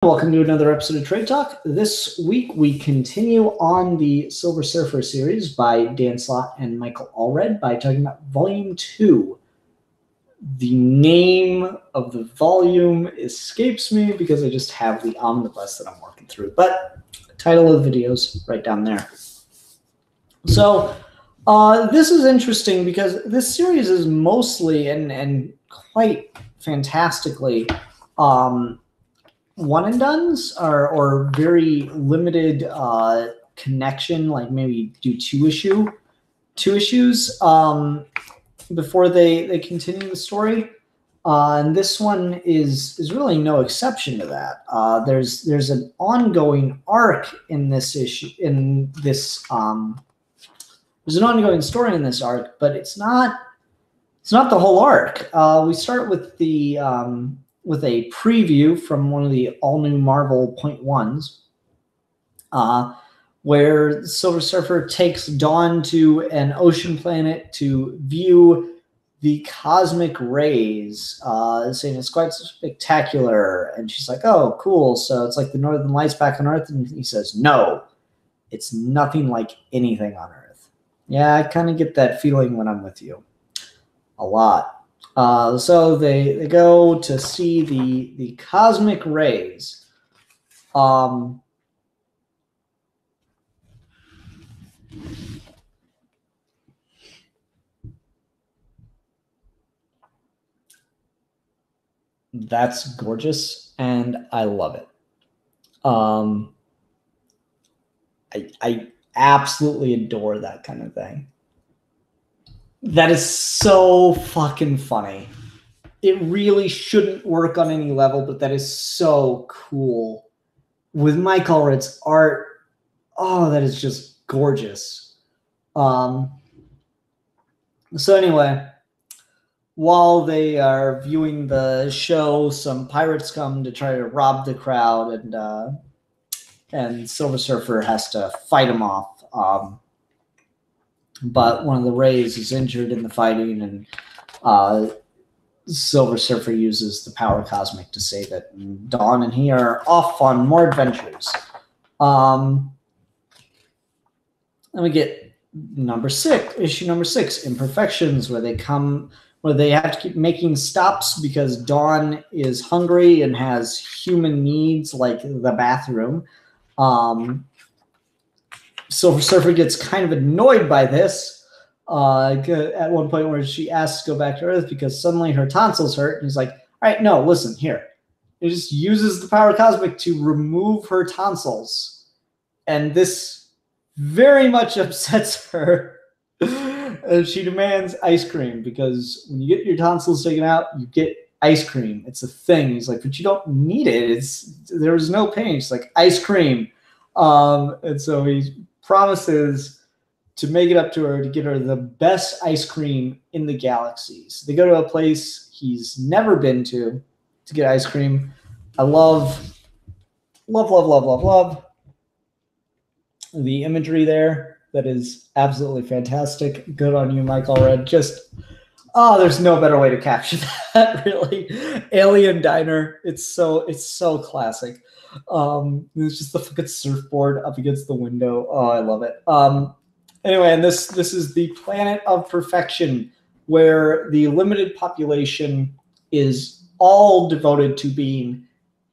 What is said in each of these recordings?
Welcome to another episode of Trade Talk. This week we continue on the Silver Surfer series by Dan Slott and Michael Allred by talking about Volume 2. The name of the volume escapes me because I just have the omnibus that I'm working through, but the title of the video is right down there. So this is interesting because this series is mostly and quite fantastically one and dones or very limited connection, like maybe do two issues before they continue the story. And this one is really no exception to that. There's an ongoing arc in this issue. There's an ongoing story in this arc, but it's not the whole arc. We start with with a preview from one of the all-new Marvel .1s, where Silver Surfer takes Dawn to an ocean planet to view the cosmic rays, saying it's quite spectacular. And she's like, oh, cool. So it's like the Northern Lights back on Earth. And he says, no, it's nothing like anything on Earth. Yeah, I kind of get that feeling when I'm with you. A lot. So they go to see the cosmic rays. That's gorgeous, and I love it. I absolutely adore that kind of thing. That is so fucking funny. It really shouldn't work on any level, but that is so cool. With Mike Allred's art, oh, that is just gorgeous. So anyway, while they are viewing the show, some pirates come to try to rob the crowd, and Silver Surfer has to fight them off. But one of the Rays is injured in the fighting, and Silver Surfer uses the power cosmic to save it. And Dawn and he are off on more adventures. And we get issue number 6, Imperfections, where they have to keep making stops because Dawn is hungry and has human needs like the bathroom. Silver Surfer gets kind of annoyed by this at one point where she asks to go back to Earth because suddenly her tonsils hurt. And he's like, all right, no, listen, here. He just uses the power cosmic to remove her tonsils. And this very much upsets her. And she demands ice cream because when you get your tonsils taken out, you get ice cream. It's a thing. He's like, but you don't need it. There was no pain. She's like, ice cream. And so he promises to make it up to her to get her the best ice cream in the galaxies. They go to a place he's never been to get ice cream. I love the imagery there. That is absolutely fantastic. Good on you, Mike Allred. There's no better way to capture that, really. Alien Diner. It's so classic. It's just the fucking surfboard up against the window. Oh, I love it. Anyway, and this is the planet of perfection, where the limited population is all devoted to being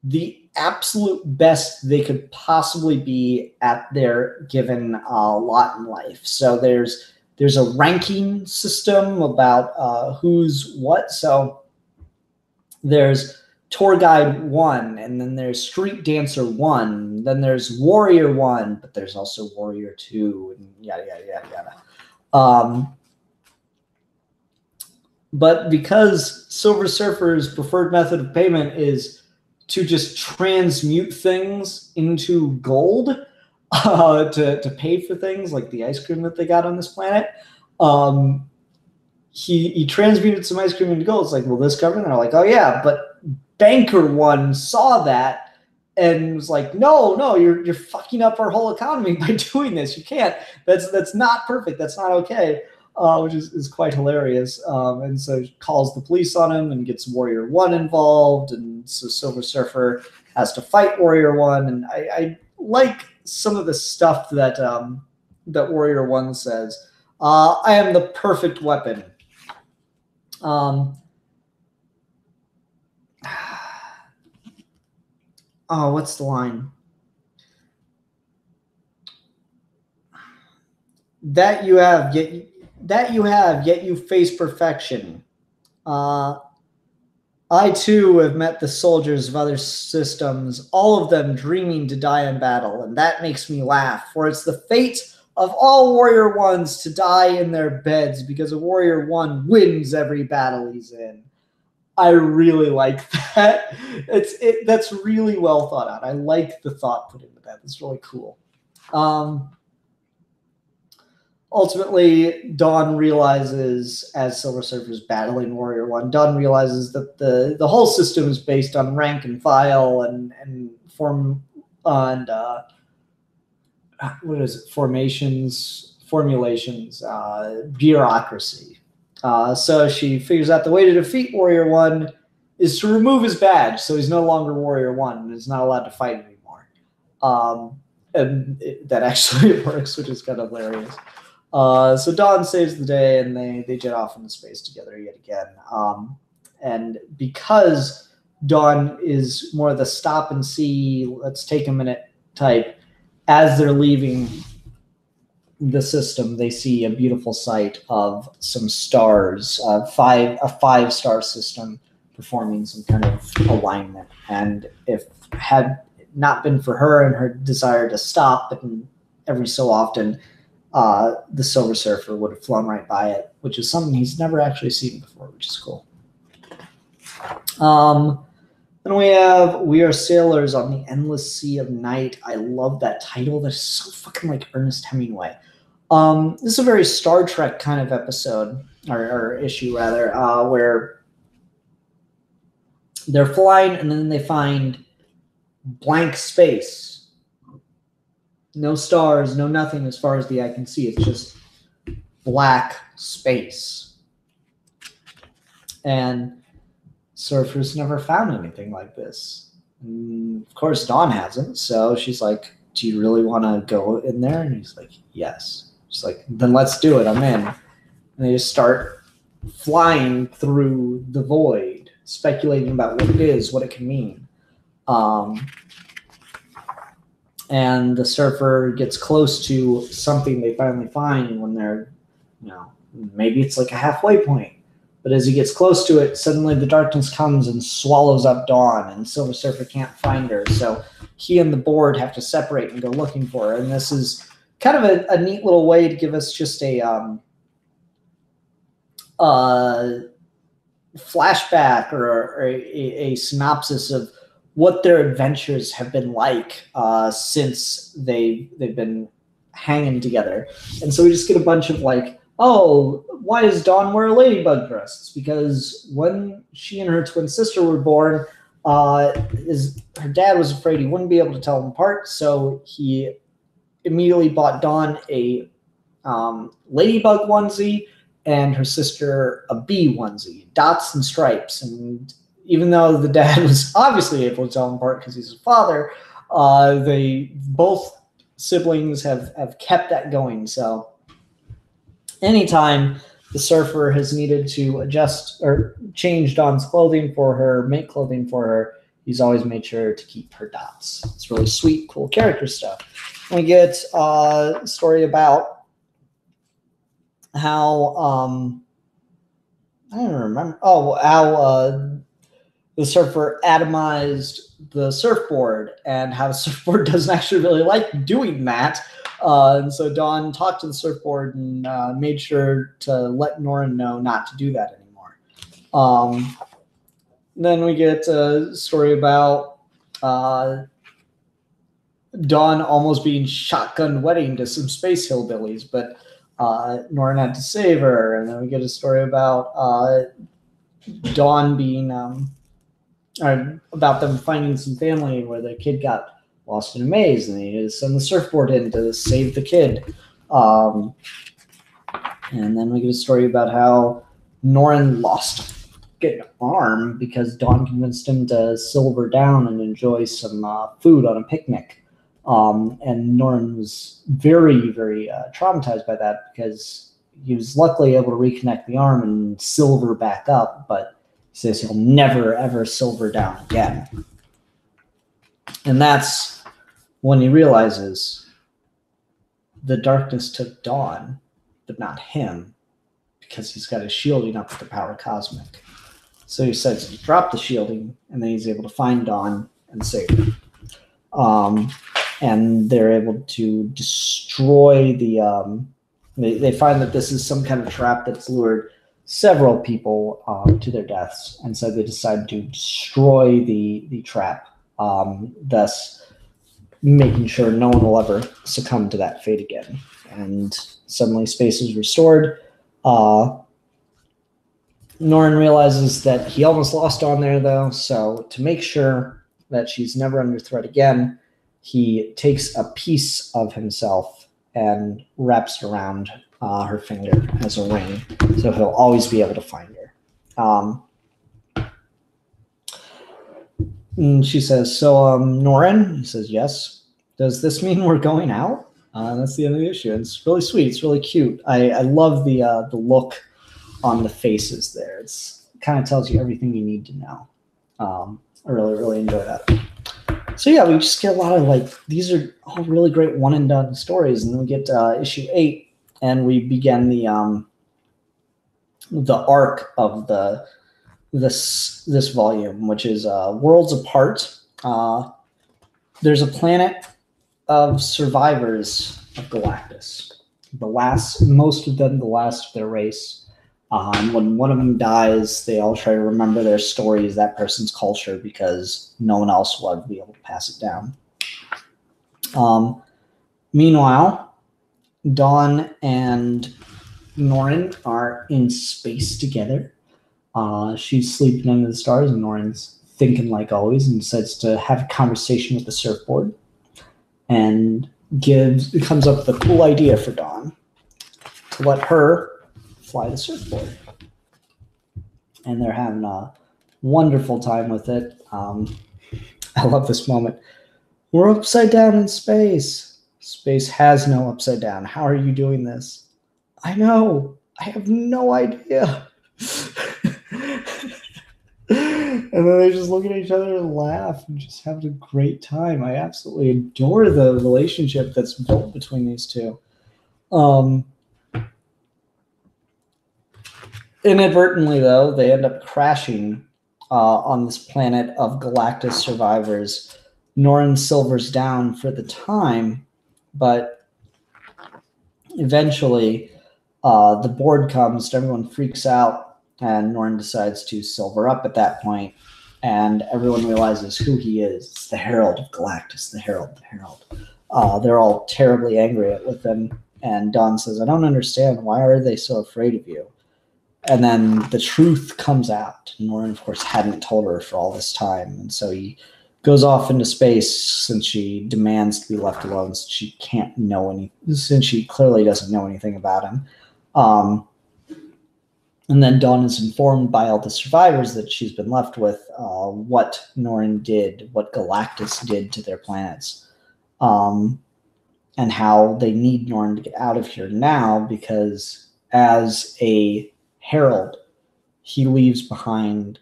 the absolute best they could possibly be at their given lot in life. So there's a ranking system about who's what. So there's tour guide 1, and then there's street dancer 1, then there's warrior 1, but there's also warrior 2, and yada yada yada yada. But because Silver Surfer's preferred method of payment is to just transmute things into gold to pay for things like the ice cream that they got on this planet, he transmuted some ice cream into gold. It's like, will this cover? And they're like, oh yeah, but Banker 1 saw that and was like, no, you're fucking up our whole economy by doing this. You can't. That's not perfect. That's not okay. which is quite hilarious. And so she calls the police on him and gets Warrior One involved, and so Silver Surfer has to fight Warrior One. And I like some of the stuff that that Warrior One says. I am the perfect weapon. Oh, what's the line? That you have, yet you face perfection. I too have met the soldiers of other systems, all of them dreaming to die in battle, and that makes me laugh, for it's the fate of all Warrior Ones to die in their beds, because a Warrior One wins every battle he's in. I really like that. That's really well thought out. I like the thought put into that. That's really cool. Ultimately, Dawn realizes, as Silver Surfer's battling Warrior One, Dawn realizes that the whole system is based on rank and file and what is it? Formulations, bureaucracy. So she figures out the way to defeat Warrior One is to remove his badge, so he's no longer Warrior One and is not allowed to fight anymore. And that actually works, which is kind of hilarious. So Dawn saves the day, and they jet off into space together yet again. And because Dawn is more the stop and see, let's take a minute type, as they're leaving the system, they see a beautiful sight of some stars, a five-star system performing some kind of alignment. And if had not been for her and her desire to stop, and every so often, the Silver Surfer would have flown right by it, which is something he's never actually seen before, which is cool. Then we have We Are Sailors on the Endless Sea of Night. I love that title. That's so fucking like Ernest Hemingway. This is a very Star Trek kind of episode, or issue rather, where they're flying and then they find blank space. No stars, no nothing as far as the eye can see. It's just black space. And Surfer's never found anything like this. And of course, Dawn hasn't. So she's like, do you really want to go in there? And he's like, yes. She's like, then let's do it. I'm in. And they just start flying through the void, speculating about what it is, what it can mean. And the Surfer gets close to something they finally find when they're, maybe it's like a halfway point. But as he gets close to it, suddenly the darkness comes and swallows up Dawn, and Silver Surfer can't find her. So he and the board have to separate and go looking for her. And this is kind of a neat little way to give us just a flashback or a synopsis of what their adventures have been like since they've been hanging together. And so we just get a bunch of like, oh, why does Dawn wear a ladybug dress? It's because when she and her twin sister were born, her dad was afraid he wouldn't be able to tell them apart, so he immediately bought Dawn a ladybug onesie and her sister a bee onesie, dots and stripes. And even though the dad was obviously able to tell them apart because he's a father, they both siblings have kept that going. So anytime the Surfer has needed to adjust or change Dawn's clothing for her, make clothing for her, he's always made sure to keep her dots. It's really sweet, cool character stuff. We get a story about how I don't remember. Oh, how the Surfer atomized the surfboard, and how the surfboard doesn't actually really like doing that. And so Dawn talked to the surfboard and made sure to let Norrin know not to do that anymore. Then we get a story about Dawn almost being shotgun wedding to some space hillbillies, but Norrin had to save her. And then we get a story about Dawn being about them finding some family where the kid got lost in a maze, and they had to send the surfboard in to save the kid. And then we get a story about how Norrin lost an arm because Dawn convinced him to silver down and enjoy some food on a picnic. And Norrin was very, very traumatized by that because he was luckily able to reconnect the arm and silver back up, but he says he'll never, ever silver down again. And that's when he realizes the darkness took Dawn, but not him, because he's got his shielding up with the power cosmic. So he decides to drop the shielding, and then he's able to find Dawn and save her. And they're able to destroy the... They find that this is some kind of trap that's lured several people to their deaths, and so they decide to destroy the trap, thus making sure no one will ever succumb to that fate again. And suddenly space is restored. Norrin realizes that he almost lost Dawn there, though, so to make sure that she's never under threat again, he takes a piece of himself and wraps it around her finger as a ring, so he'll always be able to find her. And she says, so Norrin? He says, yes. Does this mean we're going out? That's the end of the issue. It's really sweet. It's really cute. I love the look on the faces there. It kind of tells you everything you need to know. I really, really enjoy that. So yeah, we just get a lot of these are all really great one and done stories, and then we get issue 8, and we begin the arc of this volume, which is Worlds Apart. There's a planet of survivors of Galactus. Most of them the last of their race. When one of them dies, they all try to remember their story as that person's culture because no one else will ever be able to pass it down. Meanwhile, Dawn and Norrin are in space together. She's sleeping under the stars, and Norrin's thinking like always, and decides to have a conversation with the surfboard, and comes up with a cool idea for Dawn to let her fly the surfboard. And they're having a wonderful time with it. I love this moment. We're upside down in space. Space has no upside down. How are you doing this? I know. I have no idea. And then they just look at each other and laugh and just have a great time. I absolutely adore the relationship that's built between these two. Inadvertently, though, they end up crashing on this planet of Galactus survivors. Norrin silvers down for the time, but eventually the board comes, everyone freaks out, and Norrin decides to silver up at that point, and everyone realizes who he is. It's the Herald of Galactus, the Herald. They're all terribly angry with him, and Dawn says, I don't understand. Why are they so afraid of you? And then the truth comes out. Norrin, of course, hadn't told her for all this time, and so he goes off into space since she demands to be left alone, since she can't know since she clearly doesn't know anything about him. And then Dawn is informed by all the survivors that she's been left with what Norrin did, what Galactus did to their planets, and how they need Norrin to get out of here now because as a herald, he leaves behind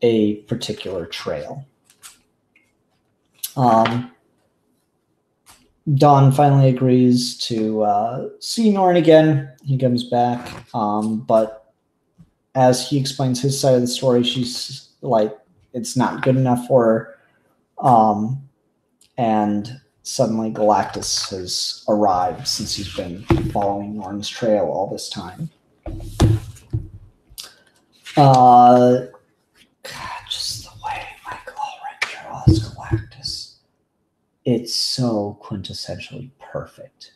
a particular trail. Dawn finally agrees to see Norrin again. He comes back, but as he explains his side of the story, she's like, it's not good enough for her. And suddenly Galactus has arrived since he's been following Norrin's trail all this time. God, just the way Michael Allred draws Galactus. It's so quintessentially perfect.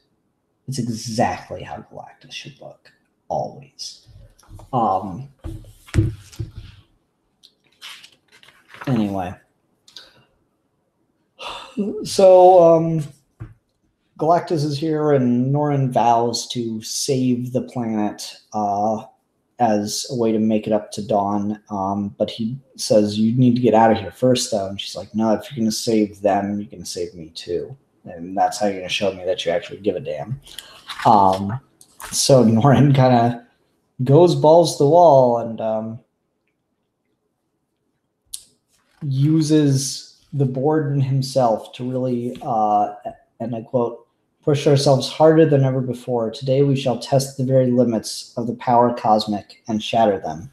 It's exactly how Galactus should look, always. Anyway. So, Galactus is here, and Norrin vows to save the planet as a way to make it up to Dawn. But he says, you need to get out of here first, though. And she's like, no, if you're going to save them, you're going to save me too. And that's how you're going to show me that you actually give a damn. So Norrin kind of goes balls to the wall and uses the Borden himself to really, and I quote, push ourselves harder than ever before. Today we shall test the very limits of the power cosmic and shatter them.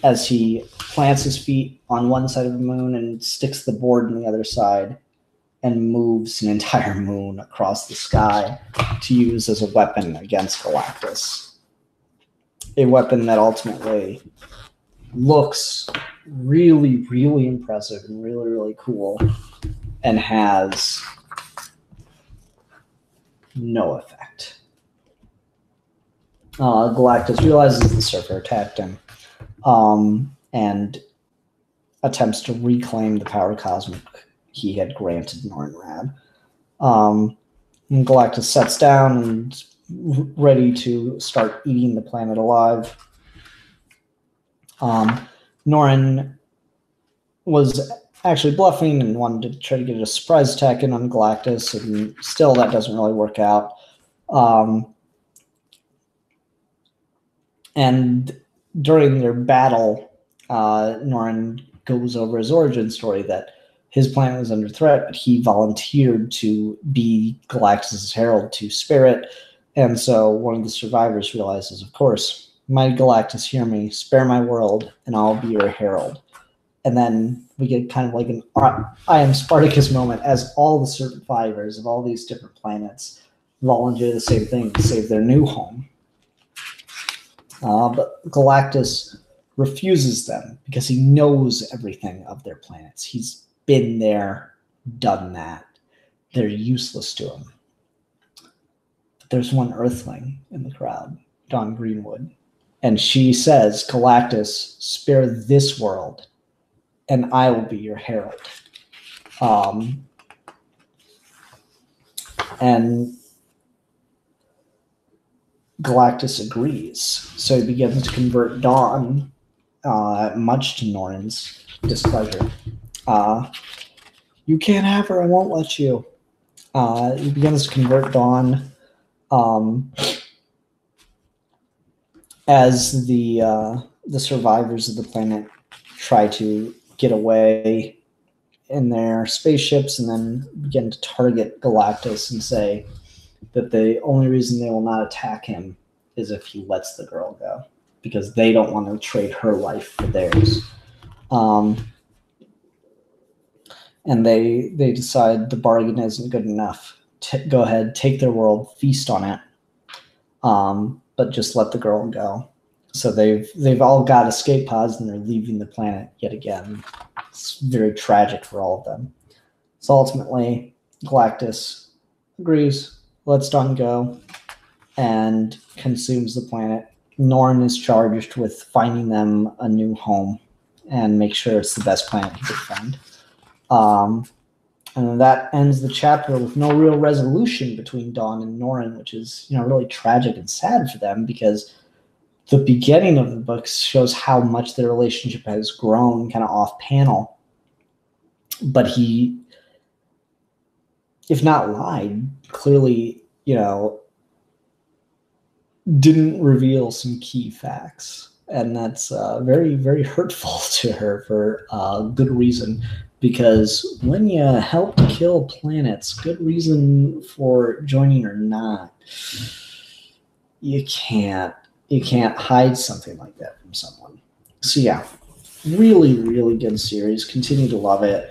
As he plants his feet on one side of the moon and sticks the board on the other side and moves an entire moon across the sky to use as a weapon against Galactus. A weapon that ultimately looks really, really impressive and really, really cool and has no effect. Galactus realizes the Surfer attacked him and attempts to reclaim the power cosmic he had granted Norrin Rad. And Galactus sets down and ready to start eating the planet alive. Norrin was actually bluffing and wanted to try to get a surprise attack in on Galactus, and still that doesn't really work out. And during their battle, Norrin goes over his origin story that his planet was under threat, but he volunteered to be Galactus's herald to spare it. And so one of the survivors realizes, of course, mighty Galactus, hear me, spare my world, and I'll be your herald. And then we get kind of like an I am Spartacus moment as all the survivors of all these different planets volunteer the same thing to save their new home. But Galactus refuses them because he knows everything of their planets. He's been there, done that. They're useless to him. But there's one Earthling in the crowd, Dawn Greenwood, and she says, Galactus, spare this world, and I will be your herald. And Galactus agrees. So he begins to convert Dawn, much to Norrin's displeasure. You can't have her, I won't let you. He begins to convert Dawn as the survivors of the planet try to get away in their spaceships and then begin to target Galactus and say that the only reason they will not attack him is if he lets the girl go, because they don't want to trade her life for theirs. And they decide the bargain isn't good enough. Go ahead, take their world, feast on it, but just let the girl go. So they've all got escape pods and they're leaving the planet yet again. It's very tragic for all of them. So ultimately, Galactus agrees, lets Dawn go, and consumes the planet. Norrin is charged with finding them a new home and make sure it's the best planet he could find. And that ends the chapter with no real resolution between Dawn and Norrin, which is, really tragic and sad for them, because the beginning of the book shows how much their relationship has grown kind of off panel. But he, if not lied, clearly, didn't reveal some key facts. And that's very, very hurtful to her for good reason. Because when you help kill planets, good reason for joining or not, you can't hide something like that from someone. So yeah, really, really good series. Continue to love it.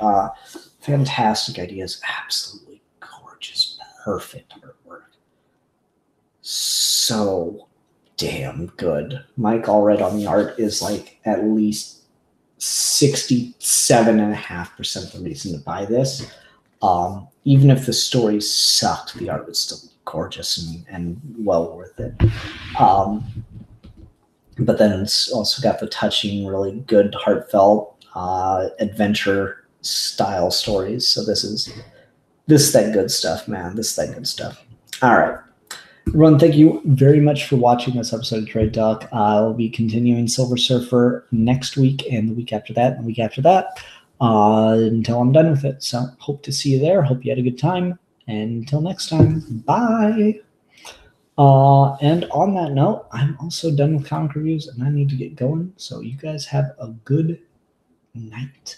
Fantastic ideas. Absolutely gorgeous. Perfect artwork. So damn good. Mike Allred on the art is like at least 67.5% the reason to buy this. Even if the story sucked, the art would still be gorgeous and well worth it. But then it's also got the touching, really good, heartfelt adventure style stories. So this is This is that good stuff, man. This is that good stuff. All right. Everyone, thank you very much for watching this episode of Trade Talk. I'll be continuing Silver Surfer next week and the week after that and the week after that until I'm done with it. So hope to see you there. Hope you had a good time. And until next time, bye. And on that note, I'm also done with comic reviews and I need to get going. So you guys have a good night.